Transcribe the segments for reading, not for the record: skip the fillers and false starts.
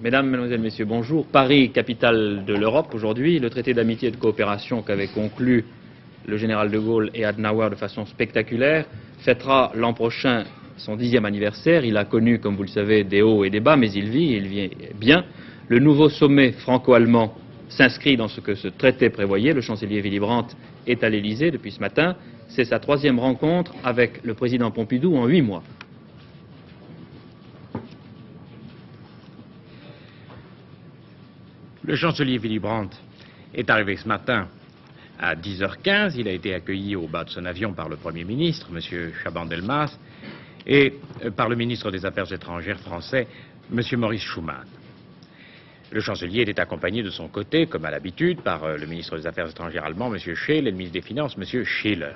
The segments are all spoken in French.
Mesdames, Mesdemoiselles, Messieurs, bonjour. Paris, capitale de l'Europe aujourd'hui. Le traité d'amitié et de coopération qu'avaient conclu le général de Gaulle et Adenauer de façon spectaculaire fêtera l'an prochain son 10e anniversaire. Il a connu, comme vous le savez, des hauts et des bas, mais il vit bien. Le nouveau sommet franco-allemand s'inscrit dans ce que ce traité prévoyait. Le chancelier Willy Brandt est à l'Élysée depuis ce matin. C'est sa 3e rencontre avec le président Pompidou en 8 mois. Le chancelier Willy Brandt est arrivé ce matin à 10h15. Il a été accueilli au bas de son avion par le Premier ministre, M. Chaban-Delmas, et par le ministre des Affaires étrangères français, M. Maurice Schumann. Le chancelier était accompagné de son côté, comme à l'habitude, par le ministre des Affaires étrangères allemand, M. Scheel, et le ministre des Finances, M. Schiller.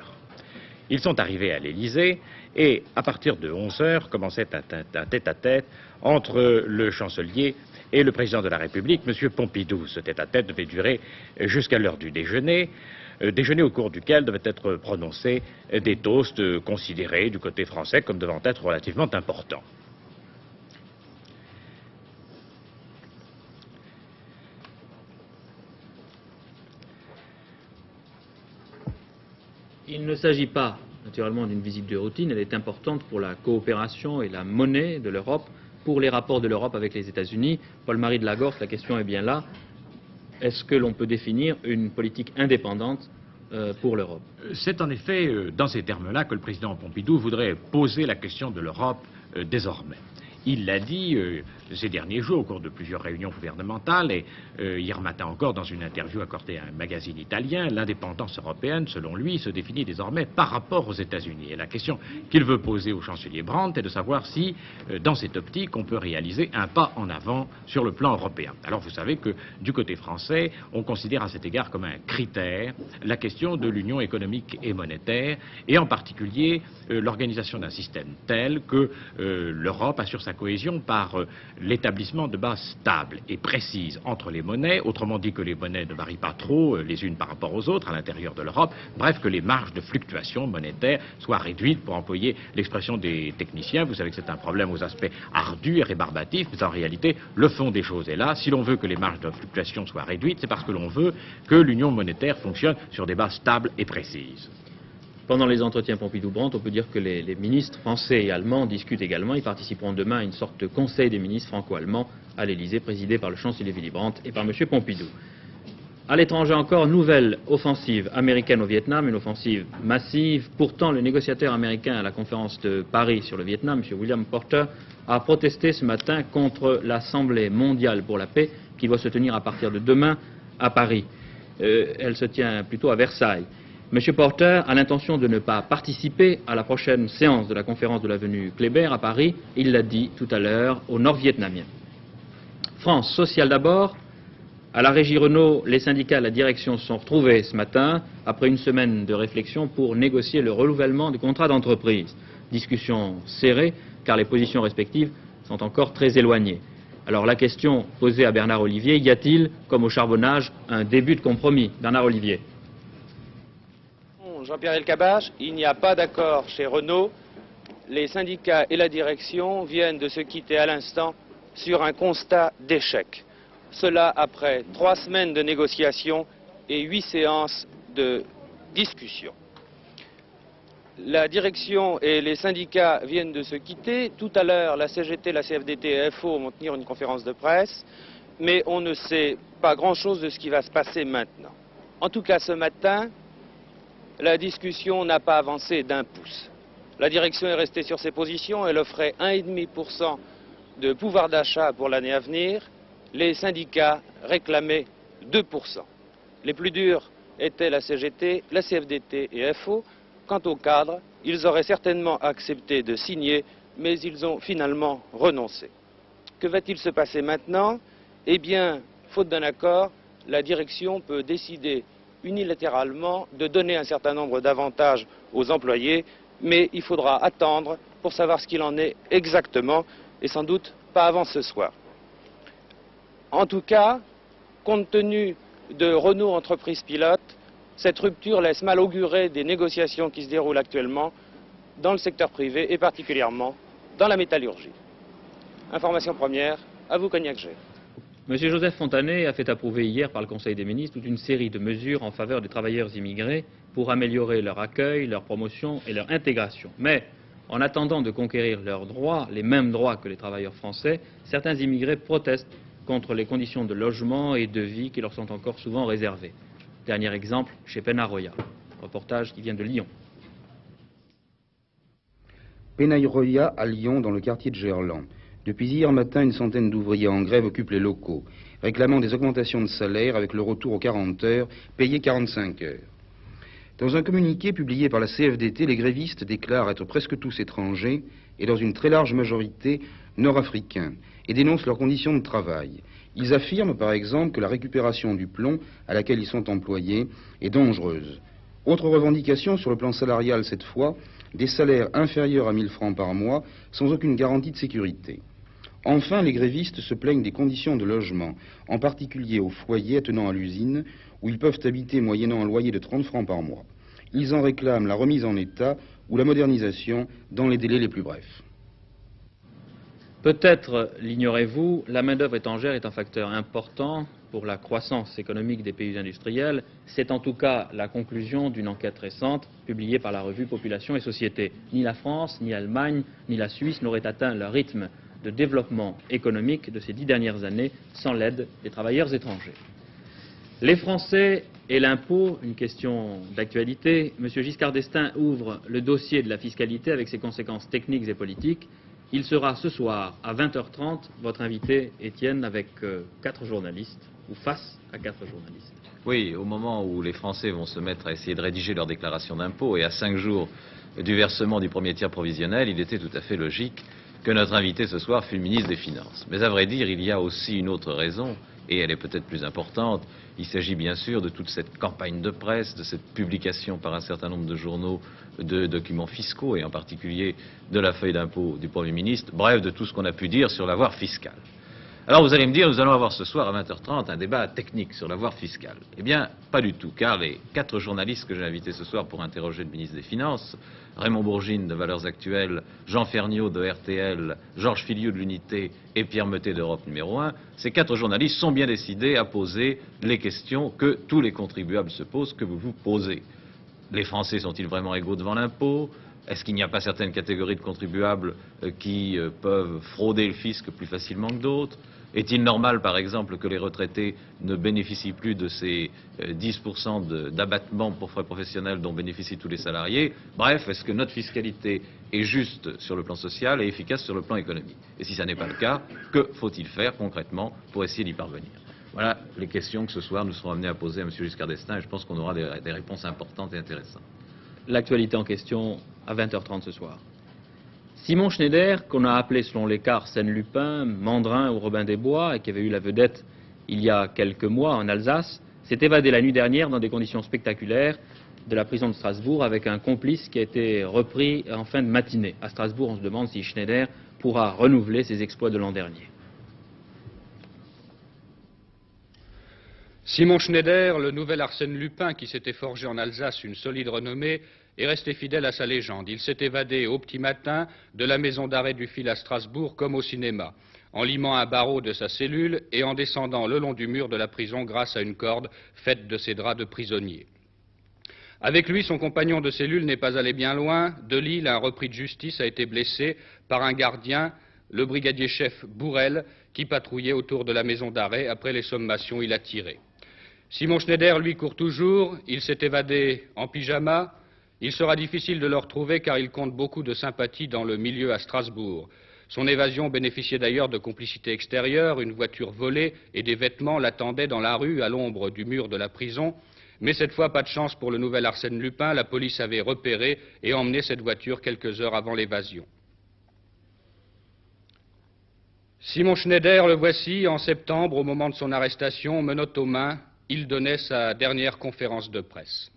Ils sont arrivés à l'Élysée et, à partir de 11h, commençait un tête-à-tête entre le chancelier et le président de la République, M. Pompidou. Ce tête-à-tête devait durer jusqu'à l'heure du déjeuner, déjeuner au cours duquel devaient être prononcés des toasts considérés du côté français comme devant être relativement importants. Il ne s'agit pas, naturellement, d'une visite de routine. Elle est importante pour la coopération et la monnaie de l'Europe, pour les rapports de l'Europe avec les États-Unis. Paul-Marie de Lagorce, la question est bien là. Est-ce que l'on peut définir une politique indépendante pour l'Europe? C'est en effet dans ces termes-là que le président Pompidou voudrait poser la question de l'Europe désormais. Il l'a dit ces derniers jours au cours de plusieurs réunions gouvernementales et hier matin encore dans une interview accordée à un magazine italien. L'indépendance européenne, selon lui, se définit désormais par rapport aux États-Unis. Et la question qu'il veut poser au chancelier Brandt est de savoir si, dans cette optique, on peut réaliser un pas en avant sur le plan européen. Alors vous savez que du côté français, on considère à cet égard comme un critère la question de l'union économique et monétaire et en particulier l'organisation d'un système tel que l'Europe assure sa cohésion par l'établissement de bases stables et précises entre les monnaies, autrement dit que les monnaies ne varient pas trop les unes par rapport aux autres à l'intérieur de l'Europe, bref que les marges de fluctuation monétaire soient réduites, pour employer l'expression des techniciens. Vous savez que c'est un problème aux aspects ardus et rébarbatifs, mais en réalité le fond des choses est là. Si l'on veut que les marges de fluctuation soient réduites, c'est parce que l'on veut que l'union monétaire fonctionne sur des bases stables et précises. Pendant les entretiens Pompidou-Brandt, on peut dire que les ministres français et allemands discutent également. Ils participeront demain à une sorte de conseil des ministres franco-allemands à l'Élysée, présidé par le chancelier Willy Brandt et par M. Pompidou. À l'étranger encore, nouvelle offensive américaine au Vietnam, une offensive massive. Pourtant, le négociateur américain à la conférence de Paris sur le Vietnam, M. William Porter, a protesté ce matin contre l'Assemblée mondiale pour la paix qui doit se tenir à partir de demain à Paris. Elle se tient plutôt à Versailles. M. Porter a l'intention de ne pas participer à la prochaine séance de la conférence de l'avenue Kléber à Paris. Il l'a dit tout à l'heure aux Nord-Vietnamiens. France sociale d'abord. À la Régie Renault, les syndicats et la direction se sont retrouvés ce matin après une semaine de réflexion pour négocier le renouvellement du contrat d'entreprise. Discussion serrée car les positions respectives sont encore très éloignées. Alors la question posée à Bernard Olivier, y a-t-il, comme au charbonnage, un début de compromis? Bernard Olivier. Jean-Pierre Elkabbach, il n'y a pas d'accord chez Renault. Les syndicats et la direction viennent de se quitter à l'instant sur un constat d'échec. Cela après 3 semaines de négociations et 8 séances de discussion. La direction et les syndicats viennent de se quitter. Tout à l'heure, la CGT, la CFDT et FO vont tenir une conférence de presse, mais on ne sait pas grand-chose de ce qui va se passer maintenant. En tout cas, ce matin, la discussion n'a pas avancé d'1 pouce. La direction est restée sur ses positions, elle offrait 1,5% de pouvoir d'achat pour l'année à venir. Les syndicats réclamaient 2%. Les plus durs étaient la CGT, la CFDT et FO. Quant aux cadres, ils auraient certainement accepté de signer, mais ils ont finalement renoncé. Que va-t-il se passer maintenant? Eh bien, faute d'un accord, la direction peut décider unilatéralement de donner un certain nombre d'avantages aux employés, mais il faudra attendre pour savoir ce qu'il en est exactement, et sans doute pas avant ce soir. En tout cas, compte tenu de Renault Entreprise Pilote, cette rupture laisse mal augurer des négociations qui se déroulent actuellement dans le secteur privé et particulièrement dans la métallurgie. Information première, à vous Cognac G. M. Joseph Fontanet a fait approuver hier par le Conseil des ministres toute une série de mesures en faveur des travailleurs immigrés pour améliorer leur accueil, leur promotion et leur intégration. Mais, en attendant de conquérir leurs droits, les mêmes droits que les travailleurs français, certains immigrés protestent contre les conditions de logement et de vie qui leur sont encore souvent réservées. Dernier exemple, chez Penaroya. Reportage qui vient de Lyon. Penaroya à Lyon, dans le quartier de Gerland. Depuis hier matin, une centaine d'ouvriers en grève occupent les locaux, réclamant des augmentations de salaire avec le retour aux 40 heures, payées 45 heures. Dans un communiqué publié par la CFDT, les grévistes déclarent être presque tous étrangers et dans une très large majorité nord-africains et dénoncent leurs conditions de travail. Ils affirment par exemple que la récupération du plomb à laquelle ils sont employés est dangereuse. Autre revendication sur le plan salarial cette fois, des salaires inférieurs à 1 000 francs par mois sans aucune garantie de sécurité. Enfin, les grévistes se plaignent des conditions de logement, en particulier aux foyers attenant à l'usine, où ils peuvent habiter moyennant un loyer de 30 francs par mois. Ils en réclament la remise en état ou la modernisation dans les délais les plus brefs. Peut-être l'ignorez-vous, la main-d'œuvre étrangère est un facteur important pour la croissance économique des pays industriels. C'est en tout cas la conclusion d'une enquête récente publiée par la revue Population et Société. Ni la France, ni l'Allemagne, ni la Suisse n'auraient atteint le rythme de développement économique de ces 10 dernières années sans l'aide des travailleurs étrangers. Les Français et l'impôt, une question d'actualité. M. Giscard d'Estaing ouvre le dossier de la fiscalité avec ses conséquences techniques et politiques. Il sera ce soir à 20h30 votre invité, Étienne, avec 4 journalistes, ou face à 4 journalistes. Oui, au moment où les Français vont se mettre à essayer de rédiger leur déclaration d'impôt et à 5 jours du versement du premier tiers provisionnel, il était tout à fait logique que notre invité ce soir fût le ministre des Finances. Mais à vrai dire, il y a aussi une autre raison, et elle est peut-être plus importante. Il s'agit bien sûr de toute cette campagne de presse, de cette publication par un certain nombre de journaux de documents fiscaux, et en particulier de la feuille d'impôt du Premier ministre, bref, de tout ce qu'on a pu dire sur l'avoir fiscal. Alors vous allez me dire, nous allons avoir ce soir à 20h30 un débat technique sur l'avoir fiscal. Eh bien, pas du tout, car les 4 journalistes que j'ai invités ce soir pour interroger le ministre des Finances, Raymond Bourgine de Valeurs Actuelles, Jean Ferniaud de RTL, Georges Filiou de l'Unité et Pierre Meutet d'Europe numéro 1, ces 4 journalistes sont bien décidés à poser les questions que tous les contribuables se posent, que vous vous posez. Les Français sont-ils vraiment égaux devant l'impôt ? Est-ce qu'il n'y a pas certaines catégories de contribuables qui peuvent frauder le fisc plus facilement que d'autres ? Est-il normal, par exemple, que les retraités ne bénéficient plus de ces 10% d'abattement pour frais professionnels dont bénéficient tous les salariés? Bref, est-ce que notre fiscalité est juste sur le plan social et efficace sur le plan économique? Et si ça n'est pas le cas, que faut-il faire concrètement pour essayer d'y parvenir? Voilà les questions que ce soir nous serons amenés à poser à M. Giscard d'Estaing, et je pense qu'on aura des réponses importantes et intéressantes. L'actualité en question à 20h30 ce soir. Simon Schneider, qu'on a appelé selon les cas Arsène Lupin, Mandrin ou Robin des Bois, et qui avait eu la vedette il y a quelques mois en Alsace, s'est évadé la nuit dernière dans des conditions spectaculaires de la prison de Strasbourg avec un complice qui a été repris en fin de matinée. À Strasbourg, on se demande si Schneider pourra renouveler ses exploits de l'an dernier. Simon Schneider, le nouvel Arsène Lupin qui s'était forgé en Alsace une solide renommée, est resté fidèle à sa légende. Il s'est évadé au petit matin de la maison d'arrêt du fil à Strasbourg comme au cinéma, en limant un barreau de sa cellule et en descendant le long du mur de la prison grâce à une corde faite de ses draps de prisonnier. Avec lui, son compagnon de cellule n'est pas allé bien loin. De Lille, un repris de justice a été blessé par un gardien, le brigadier-chef Bourrel, qui patrouillait autour de la maison d'arrêt. Après les sommations, il a tiré. Simon Schneider, lui, court toujours. Il s'est évadé en pyjama. Il sera difficile de le retrouver car il compte beaucoup de sympathie dans le milieu à Strasbourg. Son évasion bénéficiait d'ailleurs de complicité extérieure. Une voiture volée et des vêtements l'attendaient dans la rue à l'ombre du mur de la prison. Mais cette fois, pas de chance pour le nouvel Arsène Lupin. La police avait repéré et emmené cette voiture quelques heures avant l'évasion. Simon Schneider, le voici, en septembre, au moment de son arrestation, menottes aux mains. Il donnait sa dernière conférence de presse.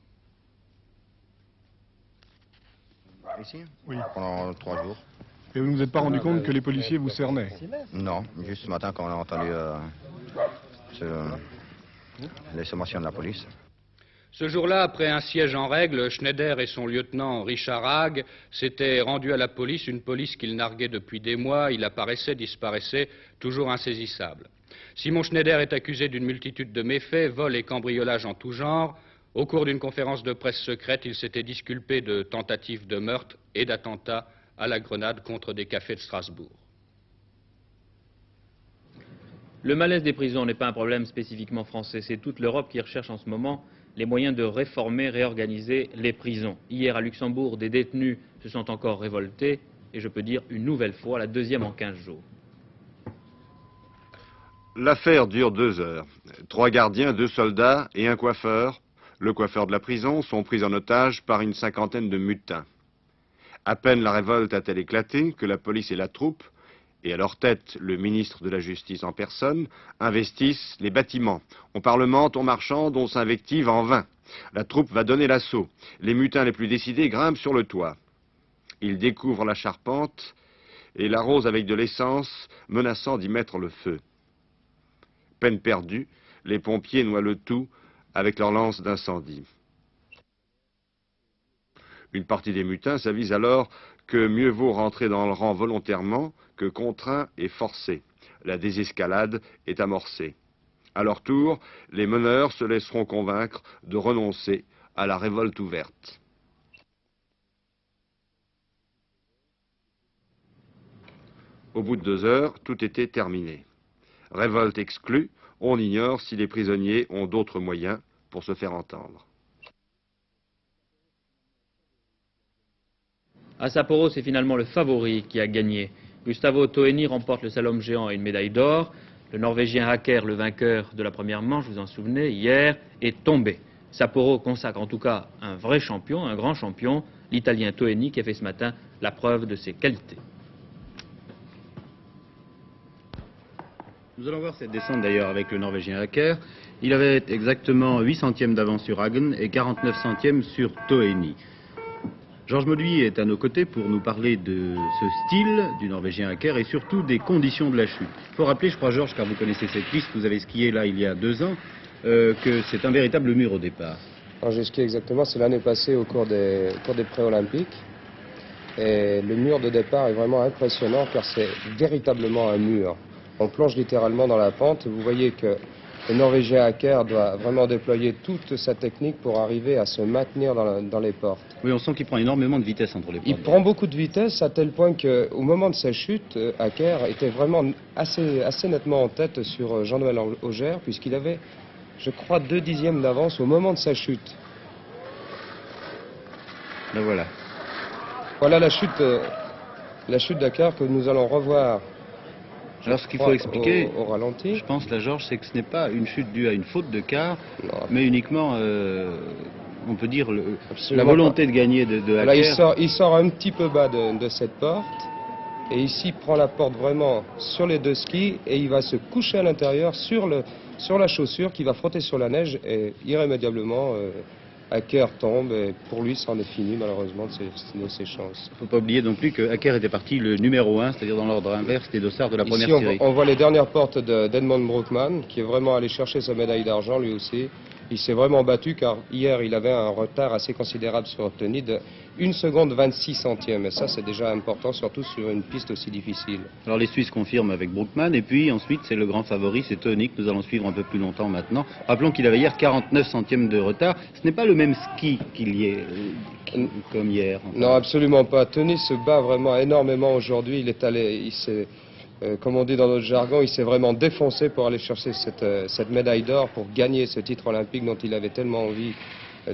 Ici? Oui. Pendant 3 jours. Et vous ne vous êtes pas rendu compte que les policiers vous cernaient? Non, juste ce matin quand on a entendu les sommations de la police. Ce jour-là, après un siège en règle, Schneider et son lieutenant Richard Hague s'étaient rendus à la police, une police qu'il narguait depuis des mois. Il apparaissait, disparaissait, toujours insaisissable. Simon Schneider est accusé d'une multitude de méfaits, vols et cambriolages en tout genre. Au cours d'une conférence de presse secrète, il s'était disculpé de tentatives de meurtre et d'attentats à la grenade contre des cafés de Strasbourg. Le malaise des prisons n'est pas un problème spécifiquement français, c'est toute l'Europe qui recherche en ce moment les moyens de réformer, réorganiser les prisons. Hier à Luxembourg, des détenus se sont encore révoltés, et je peux dire une nouvelle fois, la deuxième en 15 jours. L'affaire dure 2 heures. 3 gardiens, 2 soldats et un coiffeur, le coiffeur de la prison, sont pris en otage par une cinquantaine de mutins. À peine la révolte a-t-elle éclaté que la police et la troupe, et à leur tête le ministre de la Justice en personne, investissent les bâtiments. On parlemente, on marchande, on s'invective en vain. La troupe va donner l'assaut. Les mutins les plus décidés grimpent sur le toit. Ils découvrent la charpente et l'arrosent avec de l'essence, menaçant d'y mettre le feu. Peine perdue, les pompiers noient le tout avec leurs lances d'incendie. Une partie des mutins s'avise alors que mieux vaut rentrer dans le rang volontairement que contraint et forcé. La désescalade est amorcée. À leur tour, les meneurs se laisseront convaincre de renoncer à la révolte ouverte. Au bout de 2 heures, tout était terminé. Révolte exclue, on ignore si les prisonniers ont d'autres moyens pour se faire entendre. À Sapporo, c'est finalement le favori qui a gagné. Gustavo Toeni remporte le slalom géant et une médaille d'or. Le Norvégien Aker, le vainqueur de la première manche, vous en souvenez, hier, est tombé. Sapporo consacre en tout cas un vrai champion, un grand champion, l'Italien Toeni, qui a fait ce matin la preuve de ses qualités. Nous allons voir cette descente d'ailleurs avec le Norvégien Aker. Il avait exactement 8 centièmes d'avance sur Hagen et 49 centièmes sur Toeni. Georges Mauduit est à nos côtés pour nous parler de ce style du Norvégien Aker et surtout des conditions de la chute. Il faut rappeler, je crois Georges, car vous connaissez cette piste, vous avez skié là il y a 2 ans, que c'est un véritable mur au départ. J'ai skié exactement, c'est l'année passée au cours des pré-olympiques. Et le mur de départ est vraiment impressionnant car c'est véritablement un mur. On plonge littéralement dans la pente. Vous voyez que le Norvégien Aker doit vraiment déployer toute sa technique pour arriver à se maintenir dans les portes. Oui, on sent qu'il prend énormément de vitesse entre les portes. Il prend beaucoup de vitesse à tel point qu'au moment de sa chute, Aker était vraiment assez nettement en tête sur Jean-Noël Augère, puisqu'il avait, je crois, 2 dixièmes d'avance au moment de sa chute. Ben voilà. Voilà la chute d'Aker que nous allons revoir. Alors ce qu'il faut expliquer, au ralenti. Je pense, là, Georges, c'est que ce n'est pas une chute due à une faute de quart, mais uniquement, on peut dire, la volonté de gagner de Là, Aker. il sort un petit peu bas de cette porte, et ici, il prend la porte vraiment sur les 2 skis, et il va se coucher à l'intérieur sur la chaussure qui va frotter sur la neige, et irrémédiablement, Aker tombe, et pour lui, c'en est fini, malheureusement, de ses chances. Il ne faut pas oublier non plus que Aker était parti le numéro 1, c'est-à-dire dans l'ordre inverse des dossards de la première Ici, série. on voit les dernières portes d'Edmond Brookman, qui est vraiment allé chercher sa médaille d'argent, lui aussi. Il s'est vraiment battu, car hier, il avait un retard assez considérable sur Toeni de 1 seconde 26 centièmes. Et ça, c'est déjà important, surtout sur une piste aussi difficile. Alors les Suisses confirment avec Brookman, et puis ensuite, c'est le grand favori, c'est Toeni, que nous allons suivre un peu plus longtemps maintenant. Rappelons qu'il avait hier 49 centièmes de retard. Ce n'est pas le même ski qu'il y est comme hier. Enfin. Non, absolument pas. Toeni se bat vraiment énormément aujourd'hui. Comme on dit dans notre jargon, il s'est vraiment défoncé pour aller chercher cette médaille d'or, pour gagner ce titre olympique dont il avait tellement envie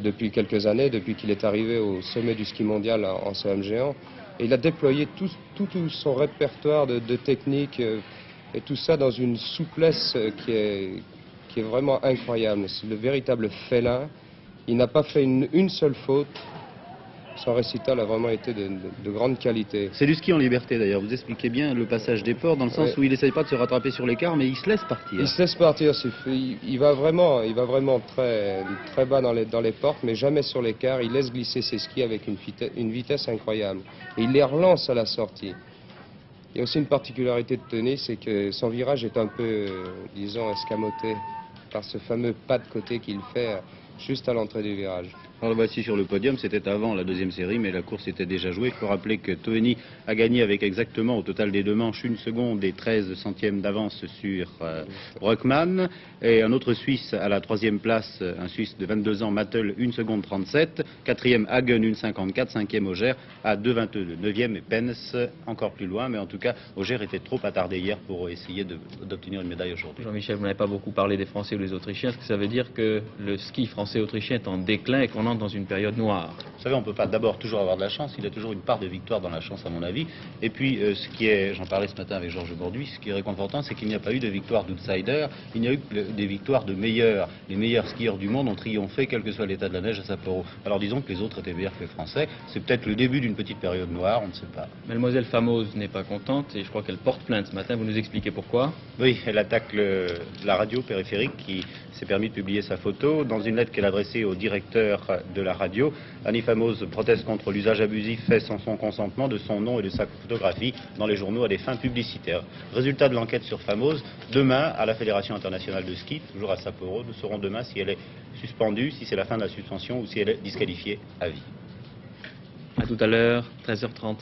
depuis quelques années, depuis qu'il est arrivé au sommet du ski mondial en slalom géant. Et il a déployé tout son répertoire de techniques et tout ça dans une souplesse qui est vraiment incroyable. C'est le véritable félin. Il n'a pas fait une seule faute. Son récital a vraiment été de grande qualité. C'est du ski en liberté d'ailleurs, vous expliquez bien le passage des ports, dans le sens où il n'essaye pas de se rattraper sur l'écart, mais il se laisse partir. Il se laisse partir, il va vraiment très bas dans les portes, mais jamais sur l'écart. Il laisse glisser ses skis avec une vitesse incroyable. Et il les relance à la sortie. Il y a aussi une particularité de Toeni, c'est que son virage est un peu, disons, escamoté par ce fameux pas de côté qu'il fait. juste à l'entrée du virage. Alors voici sur le podium, c'était avant la deuxième série, mais la course était déjà jouée. Il faut rappeler que Toeni a gagné avec exactement au total des 2 manches 1 seconde et 13 centièmes d'avance sur Brockman. Et un autre Suisse à la 3e place, un Suisse de 22 ans, Mattel, 1 seconde 37. 4e Hagen, 1,54. 5e Auger à 2,22. 9e Pence, encore plus loin, mais en tout cas, Auger était trop attardé hier pour essayer d'obtenir une médaille aujourd'hui. Jean-Michel, vous n'avez pas beaucoup parlé des Français ou des Autrichiens. Est-ce que ça veut dire que le ski français-autrichien est en déclin et qu'on entre dans une période noire? Vous savez, on ne peut pas d'abord toujours avoir de la chance, il y a toujours une part de victoire dans la chance à mon avis. Et puis, ce qui est, j'en parlais ce matin avec Georges Bourduis, ce qui est réconfortant, c'est qu'il n'y a pas eu de victoire d'outsider, il n'y a eu que des victoires de meilleurs. Les meilleurs skieurs du monde ont triomphé, quel que soit l'état de la neige à Sapporo. Alors disons que les autres étaient meilleurs que les Français, c'est peut-être le début d'une petite période noire, on ne sait pas. Mademoiselle Famose n'est pas contente et je crois qu'elle porte plainte ce matin, vous nous expliquez pourquoi? Oui, elle attaque la radio périphérique qui s'est permis de publier sa photo. Dans une lettre qu'elle a adressée au directeur de la radio, Annie Famose proteste contre l'usage abusif fait sans son consentement de son nom et de sa photographie dans les journaux à des fins publicitaires. Résultat de l'enquête sur Famose, demain à la Fédération internationale de ski, toujours à Sapporo, nous saurons demain si elle est suspendue, si c'est la fin de la suspension ou si elle est disqualifiée à vie. À tout à l'heure, 13h30.